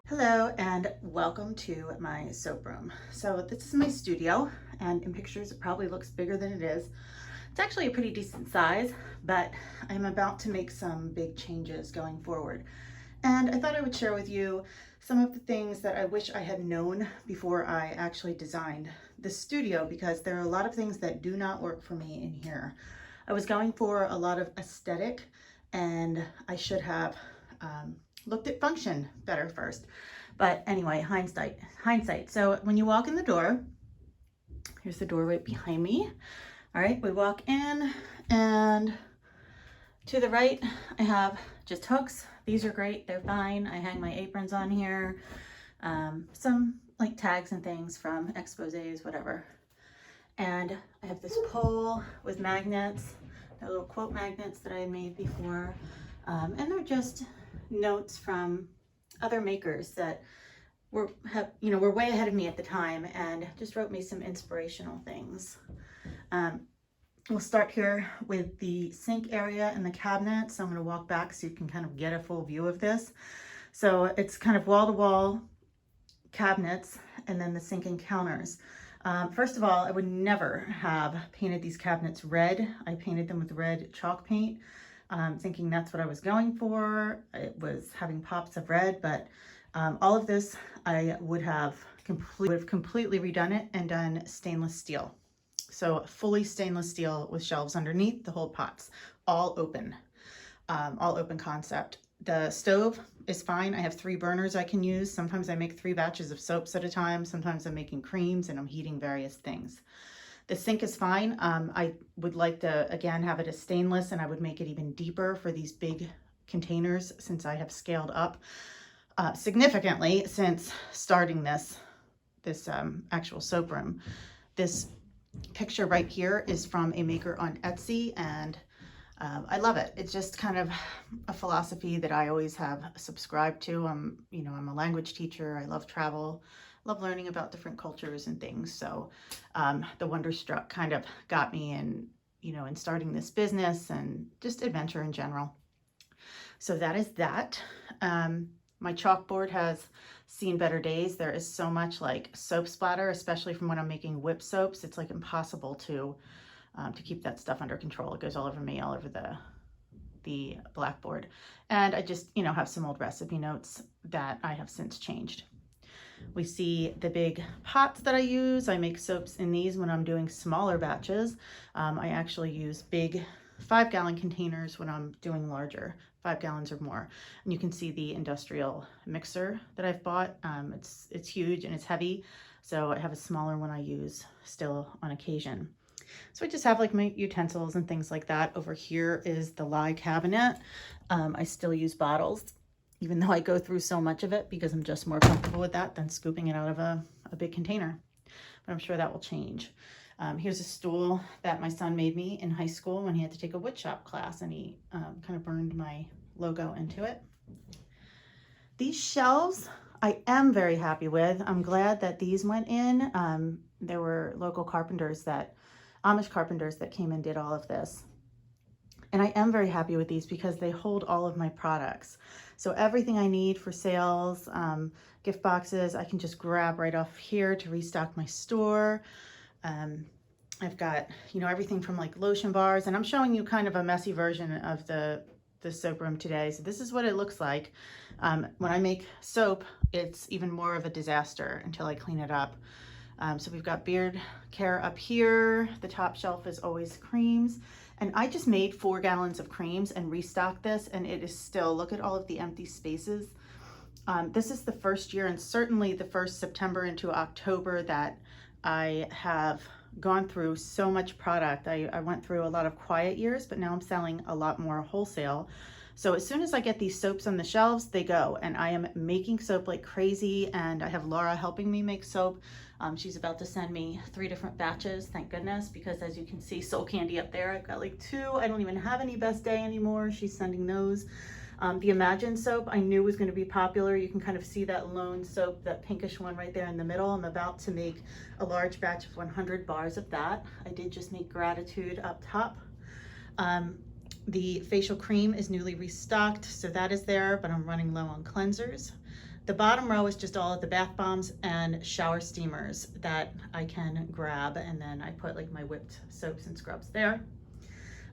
Hello and welcome to my soap room. So this is my studio, and in pictures it probably looks bigger than it is. It's actually a pretty decent size, but I'm about to make some big changes going forward. And I thought I would share with you some of the things that I wish I had known before I actually designed the studio, because there are a lot of things that do not work for me in here. I was going for a lot of aesthetic, and I should have looked at function better first. But anyway, hindsight. So when you walk in the door, here's the door right behind me. All right, we walk in, and to the right, I have just hooks. These are great, they're fine. I hang my aprons on here. Some like tags and things from exposés, whatever. And I have this pole with magnets, the little quote magnets that I made before. And they're just notes from other makers that were way ahead of me at the time, and just wrote me some inspirational things. We'll start here with the sink area and the cabinet. So I'm going to walk back so you can kind of get a full view of this. So it's kind of wall-to-wall cabinets, and then the sink and counters. First of all, I would never have painted these cabinets red. I painted them with red chalk paint, thinking that's what I was going for. It was having pops of red, but all of this I would have completely redone it and done stainless steel. So fully stainless steel with shelves underneath the whole pots, all open concept. The stove is fine. I have 3 burners I can use. Sometimes I make 3 batches of soaps at a time. Sometimes I'm making creams and I'm heating various things. The sink is fine. I would like to, again, have it as stainless, and I would make it even deeper for these big containers, since I have scaled up significantly since starting this actual soap room. This picture right here is from a maker on Etsy, and I love it. It's just kind of a philosophy that I always have subscribed to. I'm a language teacher. I love travel, love learning about different cultures and things. So the Wonderstruck kind of got me in starting this business and just adventure in general. So that is that. My chalkboard has seen better days. There is so much like soap splatter, especially from when I'm making whip soaps. It's like impossible to keep that stuff under control. It goes all over me, all over the blackboard. And I just, have some old recipe notes that I have since changed. We see the big pots that I use. I make soaps in these when I'm doing smaller batches. I actually use big 5-gallon containers when I'm doing larger, 5 gallons or more. And you can see the industrial mixer that I've bought. It's huge and it's heavy. So I have a smaller one I use still on occasion. So I just have like my utensils and things like that. Over here is the lye cabinet. I still use bottles, even though I go through so much of it, because I'm just more comfortable with that than scooping it out of a big container. But I'm sure that will change. Here's a stool that my son made me in high school when he had to take a woodshop class, and he kind of burned my logo into it. These shelves I am very happy with. I'm glad that these went in. There were local Amish carpenters that came and did all of this. And I am very happy with these because they hold all of my products. So everything I need for sales, gift boxes, I can just grab right off here to restock my store. I've got, everything from like lotion bars, and I'm showing you kind of a messy version of the soap room today. So this is what it looks like. When I make soap, it's even more of a disaster until I clean it up. So we've got beard care up here. The top shelf is always creams. And I just made 4 gallons of creams and restocked this, and it is still, look at all of the empty spaces. This is the first year, and certainly the first September into October, that I have gone through so much product. I went through a lot of quiet years, but now I'm selling a lot more wholesale. So as soon as I get these soaps on the shelves, they go, and I am making soap like crazy. And I have Laura helping me make soap. She's about to send me 3 different batches, thank goodness, because as you can see, Soul Candy up there, I've got like 2. I don't even have any Best Day anymore. She's sending those. The Imagine soap I knew was going to be popular. You can kind of see that lone soap, that pinkish one right there in the middle. I'm about to make a large batch of 100 bars of that. I did just make Gratitude up top. The facial cream is newly restocked, so that is there, but I'm running low on cleansers. The bottom row is just all of the bath bombs and shower steamers that I can grab, and then I put like my whipped soaps and scrubs there.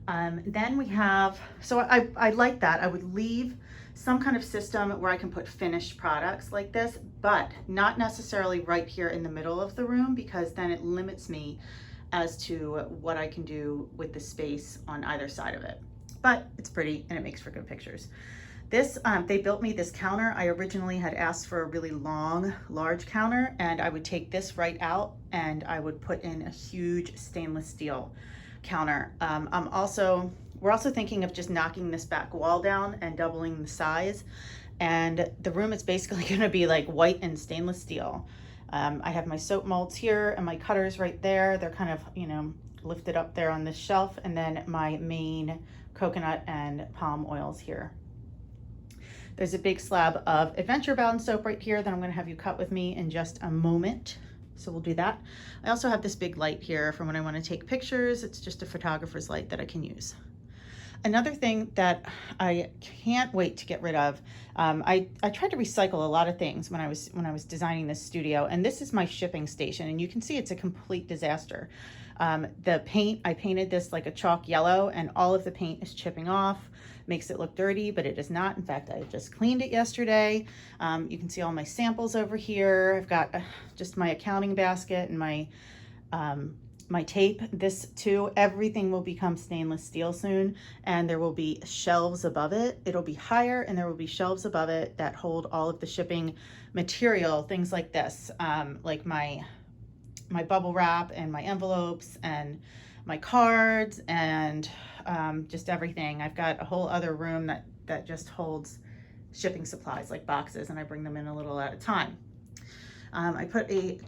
Then we have, so I like that. I would leave some kind of system where I can put finished products like this, but not necessarily right here in the middle of the room, because then it limits me as to what I can do with the space on either side of it. But it's pretty and it makes for good pictures. This, they built me this counter. I originally had asked for a really long, large counter, and I would take this right out and I would put in a huge stainless steel counter. We're also thinking of just knocking this back wall down and doubling the size. And the room is basically gonna be like white and stainless steel. I have my soap molds here and my cutters right there. They're kind of, you know, lifted up there on this shelf. And then my main coconut and palm oils here. There's a big slab of Adventure Bound soap right here that I'm gonna have you cut with me in just a moment. So we'll do that. I also have this big light here for when I wanna take pictures. It's just a photographer's light that I can use. Another thing that I can't wait to get rid of, I tried to recycle a lot of things when I was designing this studio, and this is my shipping station, and you can see it's a complete disaster. The paint, I painted this like a chalk yellow, and all of the paint is chipping off. Makes it look dirty, but it is not. In fact, I just cleaned it yesterday. You can see all my samples over here. I've got just my accounting basket and my tape. This too, everything will become stainless steel soon, and there will be shelves above it. It'll be higher, and there will be shelves above it that hold all of the shipping material, things like this, like my bubble wrap and my envelopes and my cards and just everything. I've got a whole other room that just holds shipping supplies like boxes, and I bring them in a little at a time. I put a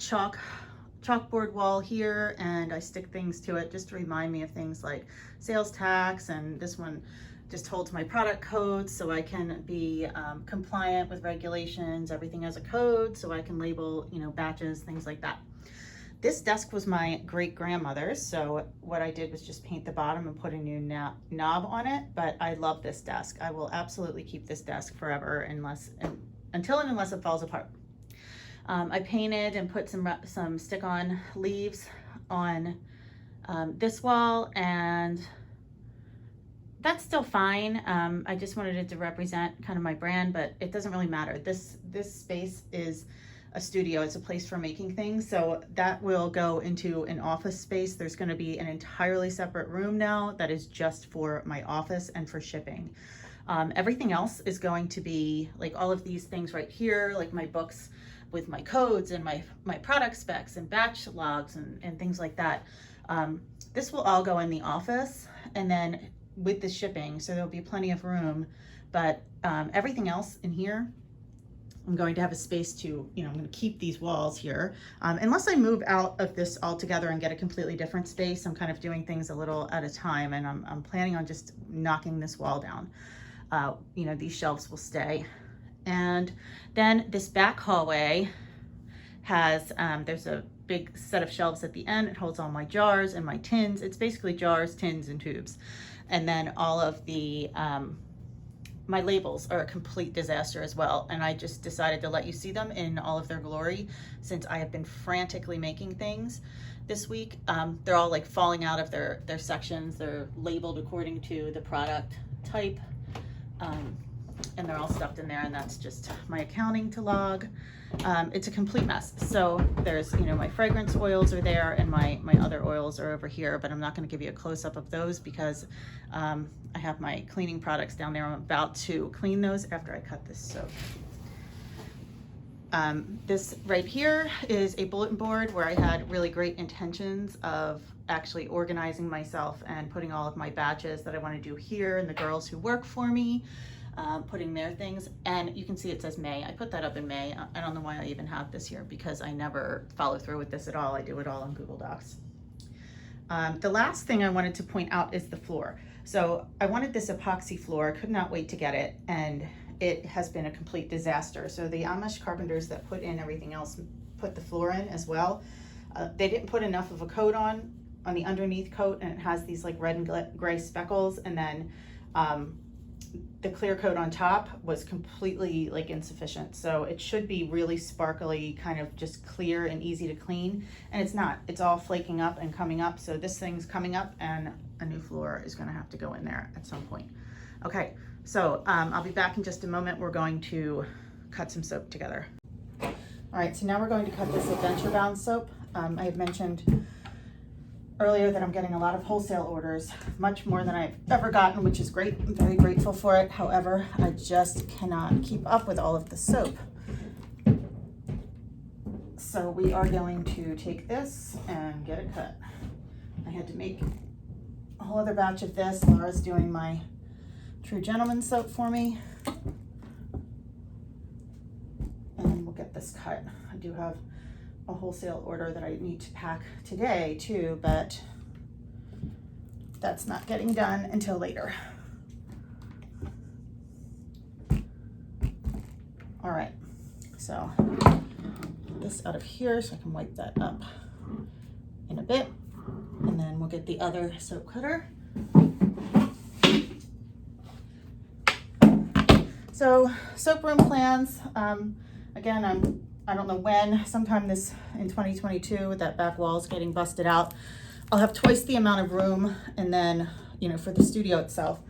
chalkboard wall here, and I stick things to it just to remind me of things like sales tax, and this one just holds my product codes so I can be compliant with regulations. Everything has a code so I can label, you know, batches, things like that. This desk was my great-grandmother's, so what I did was just paint the bottom and put a new knob on it, but I love this desk. I will absolutely keep this desk forever unless it falls apart. I painted and put some stick-on leaves on this wall, and that's still fine. I just wanted it to represent kind of my brand, but it doesn't really matter. This space is a studio. It's a place for making things, so that will go into an office space. There's going to be an entirely separate room now that is just for my office and for shipping. Everything else is going to be like all of these things right here, like my books with my codes and my product specs and batch logs and things like that. This will all go in the office, and then with the shipping, so there'll be plenty of room, but everything else in here, I'm going to have a space to, you know, I'm going to keep these walls here. Unless I move out of this altogether and get a completely different space, I'm kind of doing things a little at a time, and I'm planning on just knocking this wall down. You know, these shelves will stay. And then this back hallway has, there's a big set of shelves at the end. It holds all my jars and my tins. It's basically jars, tins, and tubes. And then all of the, my labels are a complete disaster as well, and I just decided to let you see them in all of their glory since I have been frantically making things this week. They're all like falling out of their sections. They're labeled according to the product type, and they're all stuffed in there, and that's just my accounting to log. It's a complete mess. So there's, you know, my fragrance oils are there, and my other oils are over here, but I'm not going to give you a close-up of those because I have my cleaning products down there. I'm about to clean those after I cut this soap. This right here is a bulletin board where I had really great intentions of actually organizing myself and putting all of my batches that I want to do here, and the girls who work for me, putting their things, and you can see it says May. I put that up in May. I don't know why I even have this here because I never follow through with this at all. I do it all on Google Docs. The last thing I wanted to point out is the floor. So I wanted this epoxy floor, could not wait to get it, and it has been a complete disaster. So the Amish carpenters that put in everything else put the floor in as well. They didn't put enough of a coat on the underneath coat, and it has these like red and gray speckles, and then the clear coat on top was completely like insufficient. So it should be really sparkly, kind of just clear and easy to clean. And it's not, it's all flaking up and coming up. So this thing's coming up and a new floor is gonna have to go in there at some point. Okay, so I'll be back in just a moment. We're going to cut some soap together. All right, so now we're going to cut this Adventure Bound soap. I had mentioned earlier that I'm getting a lot of wholesale orders, much more than I've ever gotten, which is great. I'm very grateful for it. However, I just cannot keep up with all of the soap. So we are going to take this and get it cut. I had to make a whole other batch of this. Laura's doing my True Gentleman soap for me. And we'll get this cut. I do have a wholesale order that I need to pack today too, but that's not getting done until later. All right, so get this out of here so I can wipe that up in a bit, and then we'll get the other soap cutter. So soap room plans, again, I don't know when, sometime this in 2022, that back wall is getting busted out. I'll have twice the amount of room, and then, you know, for the studio itself,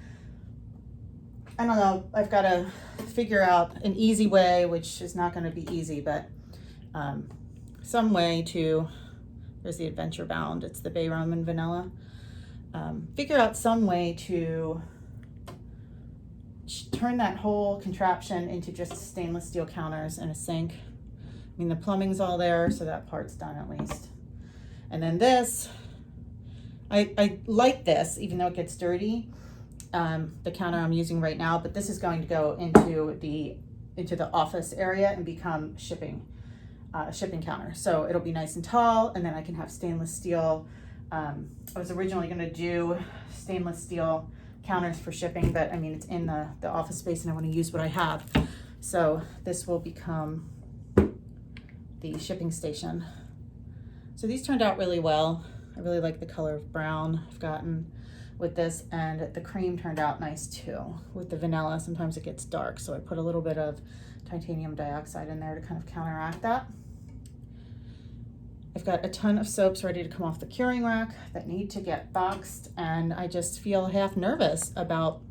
I don't know, I've got to figure out an easy way, which is not going to be easy, but some way to, there's the Adventure Bound, it's the Bay Rum and Vanilla. Figure out some way to turn that whole contraption into just stainless steel counters and a sink. I mean, the plumbing's all there, so that part's done at least. And then this, I like this, even though it gets dirty, the counter I'm using right now, but this is going to go into the office area and become shipping counter. So it'll be nice and tall, and then I can have stainless steel. I was originally gonna do stainless steel counters for shipping, but I mean, it's in the office space and I wanna use what I have. So this will become the shipping station. So these turned out really well. I really like the color of brown I've gotten with this, and the cream turned out nice too. With the vanilla, sometimes it gets dark, so I put a little bit of titanium dioxide in there to kind of counteract that. I've got a ton of soaps ready to come off the curing rack that need to get boxed, and I just feel half nervous about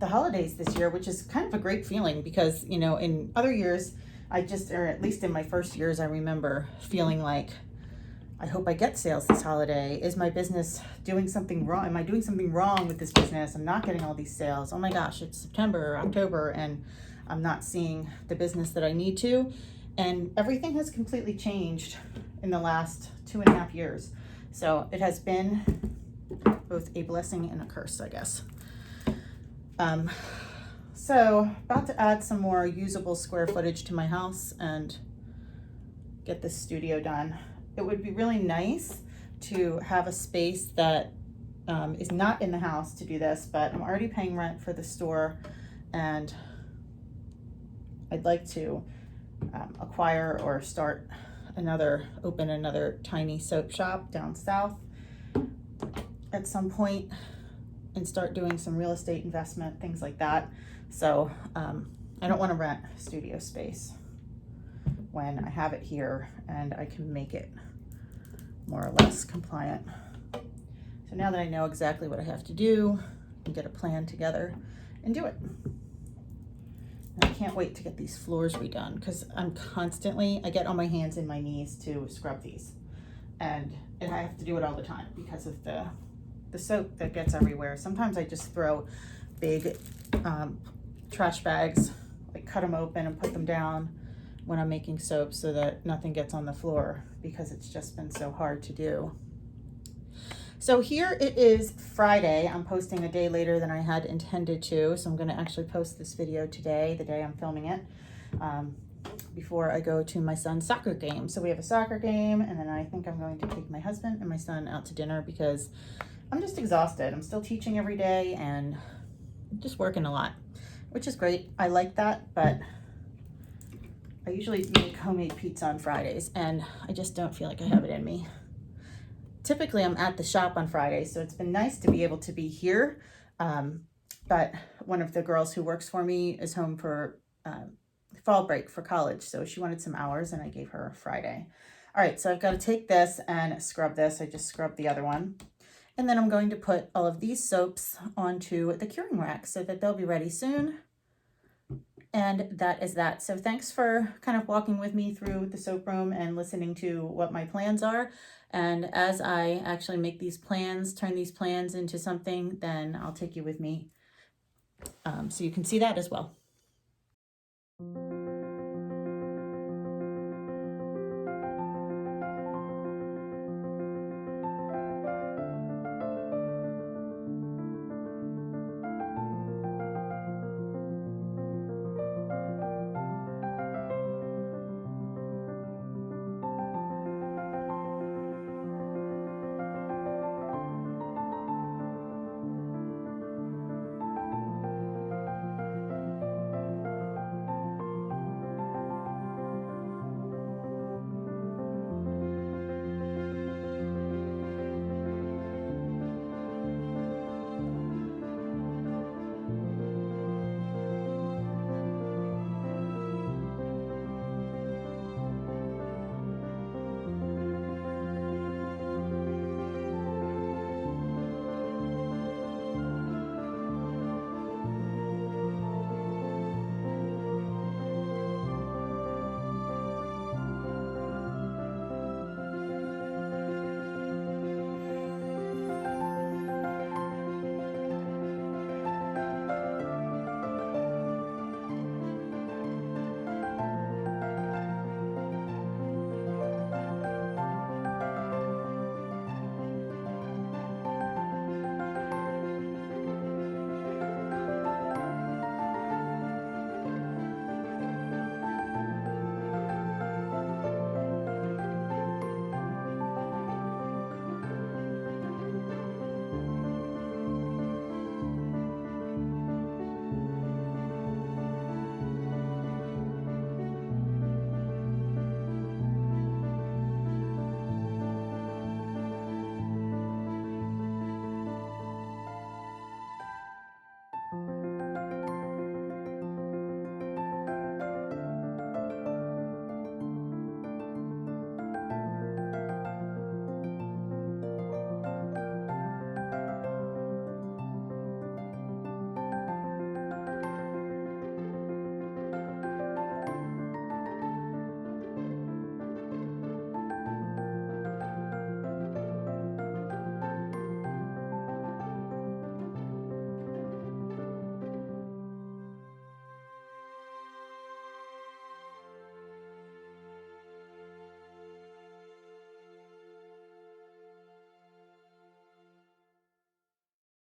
the holidays this year, which is kind of a great feeling because, you know, in other years, or at least in my first years, I remember feeling like, I hope I get sales this holiday. Is my business doing something wrong? Am I doing something wrong with this business? I'm not getting all these sales. Oh my gosh, it's September or October and I'm not seeing the business that I need to. And everything has completely changed in the last 2.5 years. So it has been both a blessing and a curse, I guess. So about to add some more usable square footage to my house and get this studio done. It would be really nice to have a space that is not in the house to do this, but I'm already paying rent for the store, and I'd like to acquire or open another tiny soap shop down south at some point and start doing some real estate investment, things like that. So I don't want to rent studio space when I have it here and I can make it more or less compliant. So now that I know exactly what I have to do, I can get a plan together and do it. And I can't wait to get these floors redone because I get on my hands and my knees to scrub these. And I have to do it all the time because of the soap that gets everywhere. Sometimes I just throw big trash bags, like cut them open and put them down when I'm making soap so that nothing gets on the floor because it's just been so hard to do. So here it is Friday. I'm posting a day later than I had intended to, so I'm going to actually post this video today, the day I'm filming it, before I go to my son's soccer game. So we have a soccer game, and then I think I'm going to take my husband and my son out to dinner because I'm just exhausted. I'm still teaching every day and just working a lot, which is great. I like that, but I usually make homemade pizza on Fridays, and I just don't feel like I have it in me. Typically, I'm at the shop on Fridays, so it's been nice to be able to be here. but one of the girls who works for me is home for fall break for college, so she wanted some hours and I gave her Friday. All right, so I've got to take this and scrub this. I just scrubbed the other one. And then I'm going to put all of these soaps onto the curing rack so that they'll be ready soon. And that is that. So thanks for kind of walking with me through the soap room and listening to what my plans are. And as I actually make these plans, turn these plans into something, then I'll take you with me so you can see that as well.